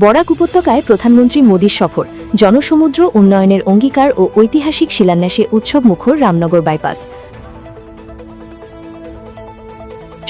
বরাক উপত্যকায় প্রধানমন্ত্রী মোদীর সফর, জনসমুদ্র উন্নয়নের অঙ্গীকার ও ঐতিহাসিক শিলান্যাসে উৎসব মুখর রামনগর বাইপাস।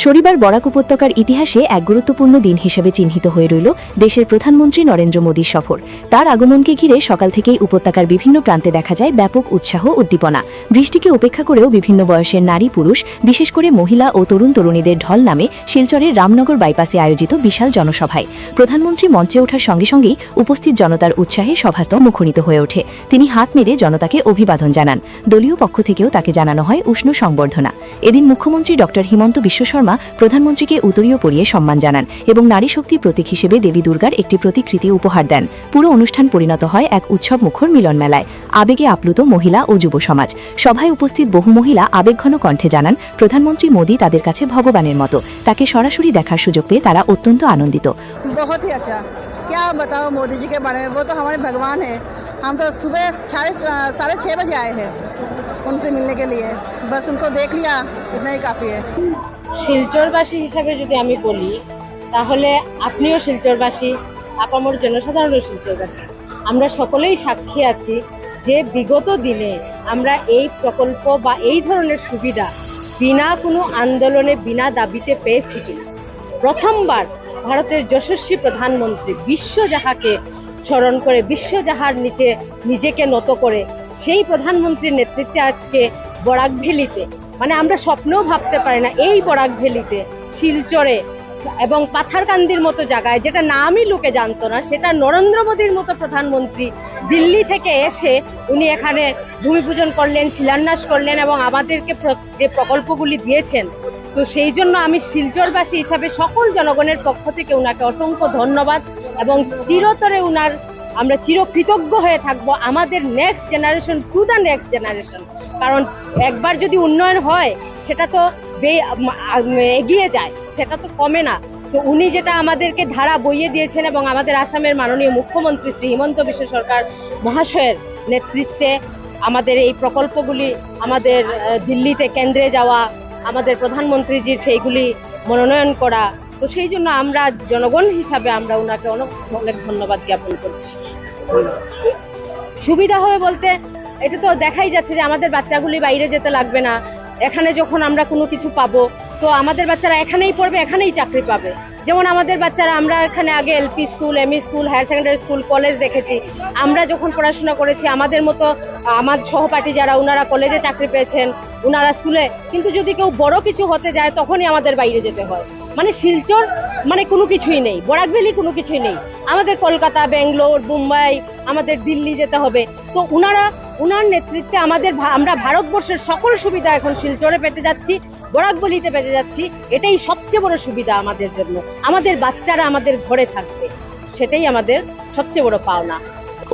শনিবার বরাক উপত্যকার ইতিহাসে এক গুরুত্বপূর্ণ দিন হিসেবে চিহ্নিত হয়ে রইল দেশের প্রধানমন্ত্রী নরেন্দ্র মোদীর সফর। তার আগমনকে ঘিরে সকাল থেকেই উপত্যকার বিভিন্ন প্রান্তে দেখা যায় ব্যাপক উৎসাহ উদ্দীপনা। বৃষ্টিকে উপেক্ষা করেও বিভিন্ন বয়সের নারী পুরুষ, বিশেষ করে মহিলা ও তরুণ তরুণীদের ঢল নামে শিলচরের রামনগর বাইপাসে আয়োজিত বিশাল জনসভায়। প্রধানমন্ত্রী মঞ্চে ওঠার সঙ্গে সঙ্গেই উপস্থিত জনতার উৎসাহে সভাস্থল মুখরিত হয়ে ওঠে। তিনি হাত মেরে জনতাকে অভিবাদন জানান। দলীয় পক্ষ থেকেও তাকে জানানো হয় উষ্ণ সংবর্ধনা। এদিন মুখ্যমন্ত্রী ডক্টর হিমন্ত বিশ্ব শর্মা প্রধানমন্ত্রীকে উত্তরীয় পরিয়ে সম্মান জানান এবং নারী শক্তির প্রতীক হিসেবে দেবী দুর্গার একটি প্রতিকৃতি উপহার দেন। পুরো অনুষ্ঠান পরিণত হয় এক উৎসব মুখর মিলন মেলায়। আবেগে আপ্লুত মহিলা ও যুব সমাজ। সভায় উপস্থিত বহু মহিলা আবেগঘন কণ্ঠে জানান প্রধানমন্ত্রী মোদী তাদের কাছে ভগবানের মতো। তাকে সরাসরি দেখার সুযোগ পেয়ে তারা অত্যন্ত আনন্দিত। बहुत ही अच्छा, क्या बताओ मोदी जी के बारे में, वो तो हमारे भगवान है। हम तो सुबह 6:30 बजे आए हैं उनसे मिलने के लिए, बस उनको देख लिया, इतना ही काफ़ी है। শিলচরবাসী হিসাবে যদি আমি বলি, তাহলে আপনিও শিলচরবাসী, আপামর জনসাধারণও শিলচরবাসী। আমরা সকলেই সাক্ষী আছি যে বিগত দিনে আমরা এই প্রকল্প বা এই ধরনের সুবিধা বিনা কোনো আন্দোলনে, বিনা দাবিতে পেয়েছি কিনা। প্রথমবার ভারতের যশস্বী প্রধানমন্ত্রী বিশ্বজাহাকে স্মরণ করে, বিশ্বজাহার নিচে নিজেকে নত করে সেই প্রধানমন্ত্রীর নেতৃত্বে আজকে বরাক ভ্যালিতে, মানে আমরা স্বপ্নেও ভাবতে পারি না এই বরাক ভ্যালিতে, শিলচরে এবং পাথারকান্দির মতো জায়গায়, যেটা নামই লোকে জানতো না, সেটা নরেন্দ্র মোদীর মতো প্রধানমন্ত্রী দিল্লি থেকে এসে উনি এখানে ভূমি পূজন করলেন, শিলান্যাস করলেন এবং আমাদেরকে যে প্রকল্পগুলি দিয়েছেন। তো সেই জন্য আমি শিলচরবাসী হিসাবে সকল জনগণের পক্ষ থেকে ওনাকে অসংখ্য ধন্যবাদ এবং চিরতরে আমরা চিরকৃতজ্ঞ হয়ে থাকবো আমাদের next generation to the next generation. কারণ একবার যদি উন্নয়ন হয় সেটা তো এগিয়ে যায়, সেটা তো কমে না। তো উনি যেটা আমাদেরকে ধারা বইয়ে দিয়েছেন এবং আমাদের আসামের মাননীয় মুখ্যমন্ত্রী শ্রী হিমন্ত বিশ্ব সরকার মহাশয়ের নেতৃত্বে আমাদের এই প্রকল্পগুলি, আমাদের দিল্লিতে কেন্দ্রে যাওয়া, আমাদের প্রধানমন্ত্রীজির সেইগুলি মনোনয়ন করা, তো সেই জন্য আমরা জনগণ হিসাবে আমরা ওনাকে অনেক ধন্যবাদ জ্ঞাপন করছি। সুবিধা হবে বলতে এটা তো দেখাই যাচ্ছে যে আমাদের বাচ্চাগুলি বাইরে যেতে লাগবে না। এখানে যখন আমরা কোনো কিছু পাবো, তো আমাদের বাচ্চারা এখানেই পড়বে, এখানেই চাকরি পাবে। যেমন আমাদের বাচ্চারা, আমরা এখানে আগে LP school, ME school, higher secondary school, college দেখেছি। আমরা যখন পড়াশোনা করেছি, আমাদের মতো আমার সহপাঠী যারা, ওনারা কলেজে চাকরি পেয়েছেন, ওনারা স্কুলে। কিন্তু যদি কেউ বড় কিছু হতে যায় তখনই আমাদের বাইরে যেতে হয়। মানে শিলচর মানে কোনো কিছুই নেই, বরাক ভ্যালি কোনো কিছুই নেই। আমাদের কলকাতা, বেঙ্গালোর, মুম্বাই, আমাদের দিল্লি যেতে হবে। তো ওনার নেতৃত্বে আমরা ভারতবর্ষের সকল সুবিধা এখন শিলচরে পেতে যাচ্ছি, বরাক ভ্যালিতে পেতে যাচ্ছি। এটাই সবচেয়ে বড় সুবিধা আমাদের জন্য। আমাদের বাচ্চারা আমাদের ঘরে থাকবে, সেটাই আমাদের সবচেয়ে বড় পাওনা।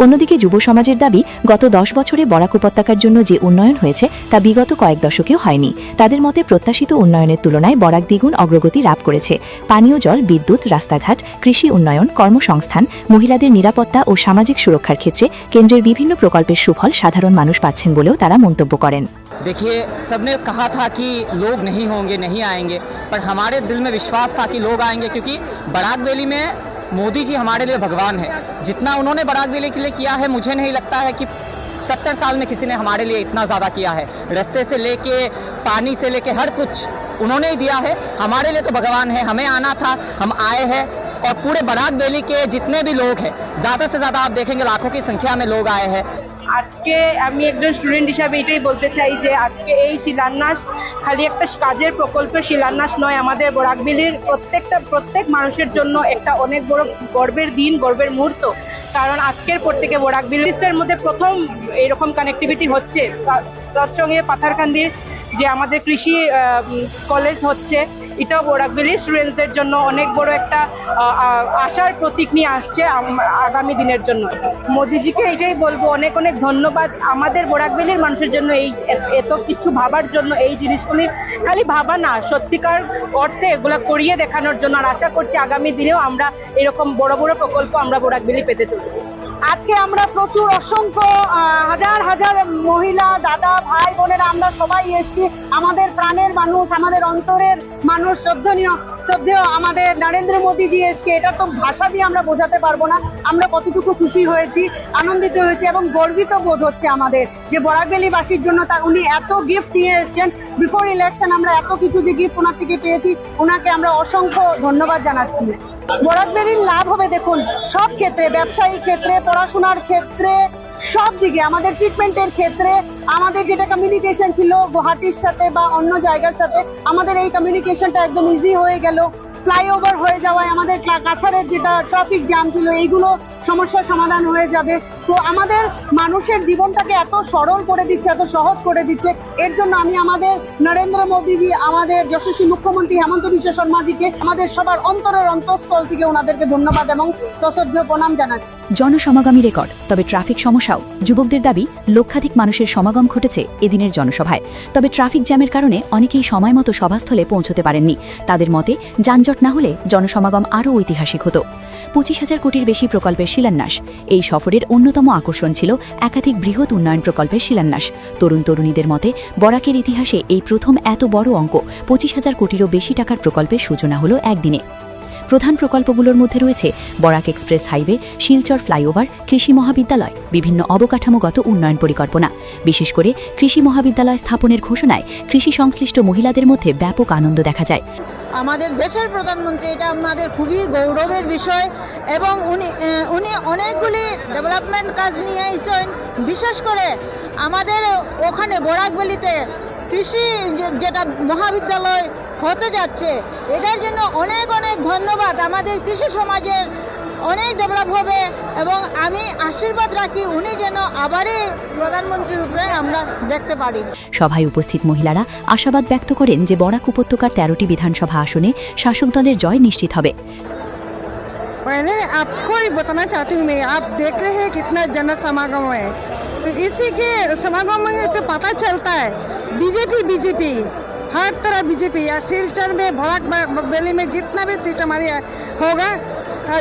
অন্যদিকে যুব সমাজের দাবি, গত 10 বছরে বরাক উপত্যকার জন্য যে উন্নয়ন হয়েছে তা বিগত কয়েক দশকেও হয়নি। তাদের মতে প্রত্যাশিত উন্নয়নের তুলনায় বরাক দ্বিগুণ অগ্রগতি লাভ করেছে। পানীয় জল, বিদ্যুৎ, রাস্তাঘাট, কৃষি উন্নয়ন, কর্মসংস্থান, মহিলাদের নিরাপত্তা ও সামাজিক সুরক্ষার ক্ষেত্রে কেন্দ্রের বিভিন্ন প্রকল্পের সুফল সাধারণ মানুষ পাচ্ছেন বলেও তারা মন্তব্য করেন। देखिए, सबने कहा था कि लोग नहीं होंगे, नहीं आएंगे, पर हमारे दिल में विश्वास था कि लोग आएंगे, क्योंकि बराक वैली में मोदी जी हमारे लिए भगवान है। जितना उन्होंने बराक वैली के लिए किया है, मुझे नहीं लगता है कि 70 साल में किसी ने हमारे लिए इतना ज़्यादा किया है। रास्ते से लेके, पानी से लेके, हर कुछ उन्होंने ही दिया है। हमारे लिए तो भगवान है। हमें आना था, हम आए हैं। और पूरे बराक वैली के जितने भी लोग हैं, ज़्यादा से ज़्यादा आप देखेंगे लाखों की संख्या में लोग आए हैं। আজকে আমি একজন স্টুডেন্ট হিসাবে এটাই বলতে চাই যে আজকে এই শিলান্যাস খালি একটা কাজের প্রকল্পের শিলান্যাস নয়, আমাদের বরাক ভ্যালির প্রত্যেক মানুষের জন্য একটা অনেক বড় গর্বের দিন, গর্বের মুহূর্ত। কারণ আজকের পর থেকে বরাক ভ্যালির মধ্যে প্রথম এরকম কানেক্টিভিটি হচ্ছে। তার সঙ্গে পাথারকান্দির যে আমাদের কৃষি কলেজ হচ্ছে, এটাও বরাক ভ্যালির স্টুডেন্টদের জন্য অনেক বড় একটা আশার প্রতীক নিয়ে আসছে আগামী দিনের জন্য। মোদিজিকে এটাই বলবো, অনেক অনেক ধন্যবাদ আমাদের বরাক ভ্যালির মানুষের জন্য এই এত কিছু ভাবার জন্য। এই জিনিসগুলি খালি ভাবা না, সত্যিকার অর্থে এগুলো করিয়ে দেখানোর জন্য। আর আশা করছি আগামী দিনেও আমরা এরকম বড় বড় প্রকল্প আমরা বরাক ভ্যালি পেতে চলেছি। আজকে আমরা প্রচুর অসংখ্য হাজার হাজার মহিলা দাদা ভাই বোনেরা আমরা সবাই এসেছি। আমাদের প্রাণের মানুষ, আমাদের অন্তরের মানুষ, শ্রদ্ধেয় আমাদের নরেন্দ্র মোদীজি এসছে। এটা তো ভাষা দিয়ে আমরা বোঝাতে পারবো না আমরা কতটুকু খুশি হয়েছি, আনন্দিত হয়েছি এবং গর্বিত বোধ হচ্ছে আমাদের যে বরাক ভ্যালিবাসীর জন্য উনি এত গিফট নিয়ে এসেছেন। বিফোর ইলেকশন আমরা এত কিছু যে গিফট ওনার থেকে পেয়েছি, ওনাকে আমরা অসংখ্য ধন্যবাদ জানাচ্ছি। বরাক ভ্যালির লাভ হবে দেখুন সব ক্ষেত্রে, ব্যবসায়িক ক্ষেত্রে, পড়াশোনার ক্ষেত্রে, সব দিকে, আমাদের ট্রিটমেন্টের ক্ষেত্রে, আমাদের যেটা কমিউনিকেশন ছিল গুয়াহাটির সাথে বা অন্য জায়গার সাথে, আমাদের এই কমিউনিকেশনটা একদম ইজি হয়ে গেল। ফ্লাইওভার হয়ে যাওয়ায় আমাদের কাছাড়ের যেটা ট্রাফিক জ্যাম ছিল এইগুলো সমস্যার সমাধান হয়ে যাবে। তো আমাদের মানুষের জীবনটাকে এত সরল করে দিচ্ছে, এত সহজ করে দিচ্ছে। এর জন্য আমি আমাদের নরেন্দ্র মোদীজি, আমাদের যশস্বী মুখ্যমন্ত্রী হেমন্ত বিশ্ব শর্মাজিকে আমাদের সবার অন্তরের অন্তঃস্থল থেকে ওনাদেরকে ধন্যবাদ এবং সশ্রদ্ধ প্রণাম জানাচ্ছি। জনসমাগমী রেকর্ড, তবে ট্রাফিক সমস্যাও। যুবকদের দাবি, লক্ষাধিক মানুষের সমাগম ঘটেছে এদিনের জনসভায়। তবে ট্রাফিক জ্যামের কারণে অনেকেই সময় মতো সভাস্থলে পৌঁছতে পারেননি। তাদের মতে যানজট না হলে জনসমাগম আরও ঐতিহাসিক হতো। 25,000 কোটির বেশি প্রকল্পের শিলান্যাস। এই সফরের অন্যতম আকর্ষণ ছিল একাধিক বৃহৎ উন্নয়ন প্রকল্পের শিলান্যাস। তরুণ তরুণীদের মতে বরাকের ইতিহাসে এই প্রথম এত বড় অঙ্ক 25,000 কোটিরও বেশি টাকার প্রকল্পের সূচনা হলো একদিনে। প্রধান প্রকল্পগুলোর মধ্যে রয়েছে Barak express highway, Silchar flyover, কৃষি মহাবিদ্যালয়, বিভিন্ন অবকাঠামোগত উন্নয়ন পরিকল্পনা। বিশেষ করে কৃষি মহাবিদ্যালয় স্থাপনের ঘোষণায় কৃষি সংশ্লিষ্ট মহিলাদের মধ্যে ব্যাপক আনন্দ দেখা যায়। আমাদের দেশের প্রধানমন্ত্রী, এটা আমাদের খুবই গৌরবের বিষয় এবং উনি অনেকগুলি ডেভেলপমেন্ট কাজ নিয়ে এসেছেন। বিশেষ করে আমাদের ওখানে বরাক ভ্যালিতে কৃষি যেটা মহাবিদ্যালয় হতে যাচ্ছে, এটার জন্য অনেক অনেক ধন্যবাদ। আমাদের কৃষি সমাজের অনেক ডেভেলপ হবে এবং আমি আশীর্বাদ রাখি উনি যেন আবারই প্রধানমন্ত্রীর রূপে আমরা দেখতে পারি। সভায় উপস্থিত মহিলারা আশাবাদ ব্যক্ত করেন যে বরাক উপত্যকার 13টি বিধানসভা আসনে শাসক দলের জয় নিশ্চিত হবে। पहले आपको ही बताना चाहती हूँ मैं, आप देख रहे हैं कितना जन समागम है, तो इसी के समागम में तो पता चलता है बीजेपी हर तरह बीजेपी। या सिलचर में बराक वैली में जितना भी सीट हमारी होगा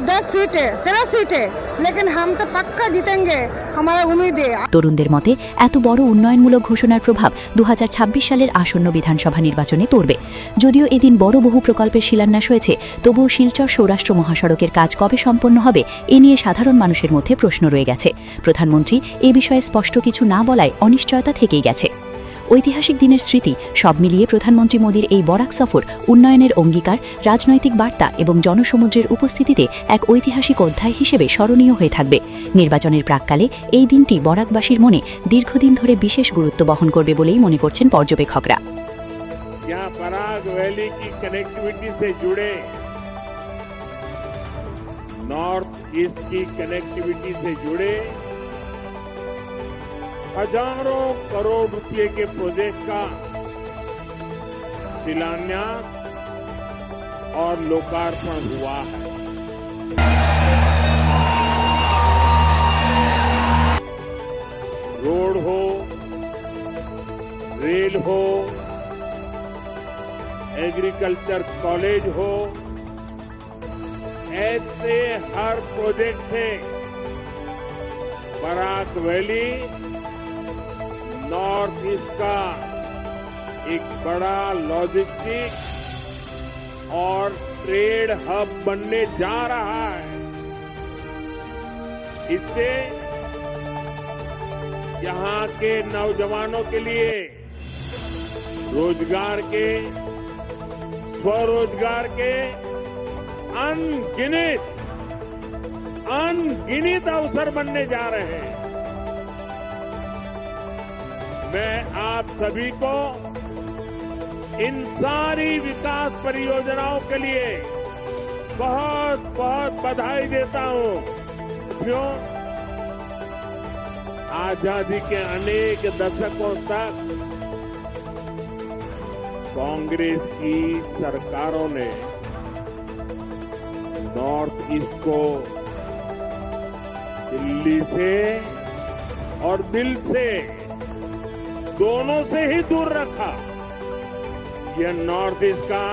10 सीट है, 13 सीट है, लेकिन हम तो पक्का जीतेंगे, हमारा उम्मीद है। তরুণদের মতে এত বড় উন্নয়নমূলক ঘোষণার প্রভাব 2026 সালের আসন্ন বিধানসভা নির্বাচনে পড়বে। যদিও এদিন বড় বহু প্রকল্পের শিলান্যাস হয়েছে, তবুও শিলচর সৌরাষ্ট্র মহাসড়কের কাজ কবে সম্পন্ন হবে এ নিয়ে সাধারণ মানুষের মধ্যে প্রশ্ন রয়ে গেছে। প্রধানমন্ত্রী এ বিষয়ে স্পষ্ট কিছু না বলায় অনিশ্চয়তা থেকেই গেছে। ঐতিহাসিক দিনের স্মৃতি, সব মিলিয়ে প্রধানমন্ত্রী মোদীর এই বরাক সফর উন্নয়নের অঙ্গীকার, রাজনৈতিক বার্তা এবং জনসমুদ্রের উপস্থিতিতে এক ঐতিহাসিক অধ্যায় হিসেবে স্মরণীয় হয়ে থাকবে। নির্বাচনের প্রাক্কালে এই দিনটি বরাকবাসীর মনে দীর্ঘদিন ধরে বিশেষ গুরুত্ব বহন করবে বলেই মনে করছেন পর্যবেক্ষকরা। बराक वैली की कनेक्टिविटी से जुड़े, नॉर्थ ईस्ट की कनेक्टिविटी से जुड़े हजारों करोड़ रुपए के प्रोजेक्ट का शिलान्यास और लोकार्पण हुआ है। रोड हो, रेल हो, एग्रीकल्चर कॉलेज हो, ऐसे हर प्रोजेक्ट से बराक वैली नॉर्थ ईस्ट का एक बड़ा लॉजिस्टिक और ट्रेड हब बनने जा रहा है। इससे यहाँ के नौजवानों के लिए रोजगार के, स्वरोजगार के अनगिनत अवसर बनने जा रहे हैं। मैं आप सभी को इन सारी विकास परियोजनाओं के लिए बहुत बहुत बधाई देता हूं। साथियों, आजादी के अनेक दशकों तक कांग्रेस की सरकारों ने नॉर्थ ईस्ट को दिल्ली से और दिल से दोनों से ही दूर रखा। यह नॉर्थ ईस्ट का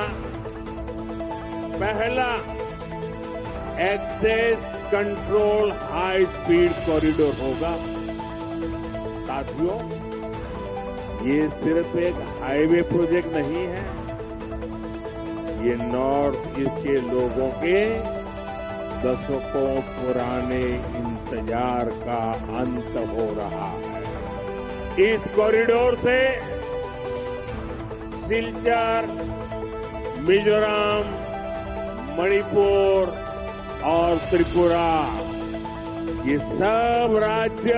पहला access control high speed corridor होगा। साथियों, ये सिर्फ एक हाईवे प्रोजेक्ट नहीं है, ये नॉर्थ ईस्ट के लोगों के दशकों पुराने इंतजार का अंत हो रहा है। इस कॉरिडोर से सिलचर, मिजोरम, मणिपुर और त्रिपुरा, ये सब राज्य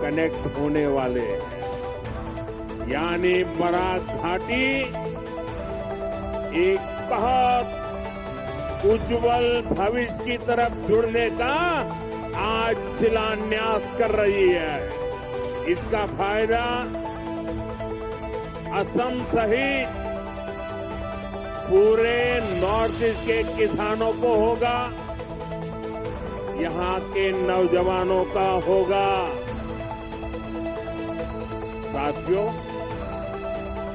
कनेक्ट होने वाले हैं। यानी बराक घाटी एक बहुत उज्जवल भविष्य की तरफ जुड़ने का आज शिलान्यास कर रही है। इसका फायदा असम सहित पूरे नॉर्थ ईस्ट के किसानों को होगा, यहां के नौजवानों का होगा। साथियों,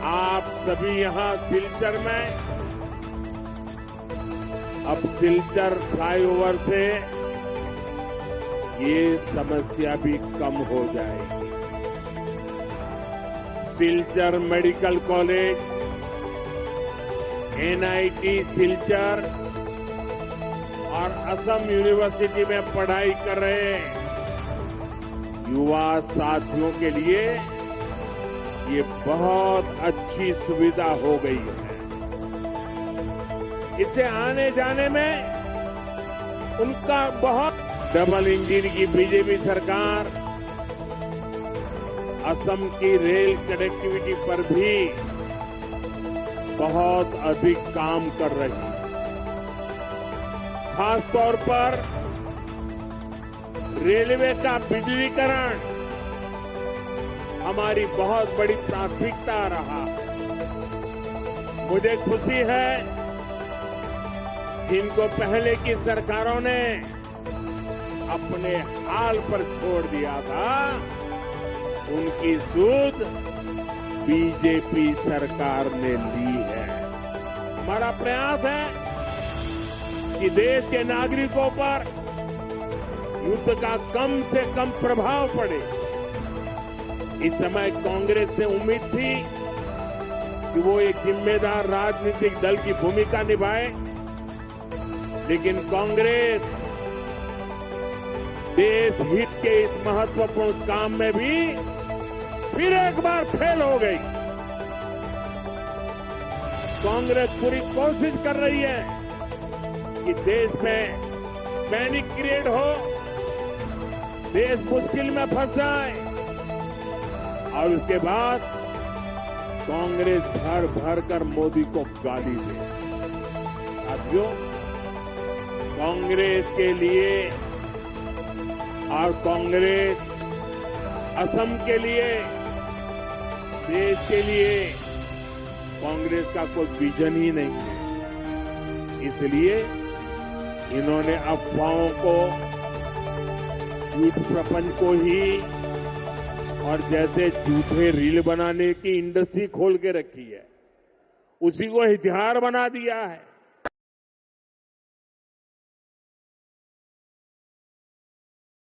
आप सभी यहां सिलचर में अब सिलचर फ्लाईओवर से ये समस्या भी कम हो जाएगी। Silchar medical college, NIT Silchar और असम यूनिवर्सिटी में पढ़ाई कर रहे युवा साथियों के लिए ये बहुत अच्छी सुविधा हो गई है। इससे आने जाने में उनका बहुत डबल इंजन की बीजेपी सरकार असम की रेल कनेक्टिविटी पर भी बहुत अधिक काम कर रही है। खासतौर पर रेलवे का बिजलीकरण हमारी बहुत बड़ी प्राथमिकता रहा। मुझे खुशी है जिनको पहले की सरकारों ने अपने हाल पर छोड़ दिया था, उनकी सूद बीजेपी सरकार ने ली है। हमारा प्रयास है कि देश के नागरिकों पर युद्ध का कम से कम प्रभाव पड़े। इस समय कांग्रेस से उम्मीद थी कि वो एक जिम्मेदार राजनीतिक दल की भूमिका निभाए, लेकिन कांग्रेस देश हित के इस महत्वपूर्ण काम में भी फिर एक बार फेल हो गई। कांग्रेस पूरी कोशिश कर रही है कि देश में पैनिक क्रिएट हो, देश मुश्किल में फंस जाए और उसके बाद कांग्रेस भर भर कर मोदी को गाली दे। साथियों, कांग्रेस के लिए और कांग्रेस असम के लिए, देश के लिए कांग्रेस का कोई विजन ही नहीं है। इसलिए इन्होंने अफवाहों को, झूठ प्रपंच को ही और जैसे झूठे रील बनाने की इंडस्ट्री खोल के रखी है, उसी को हथियार बना दिया है।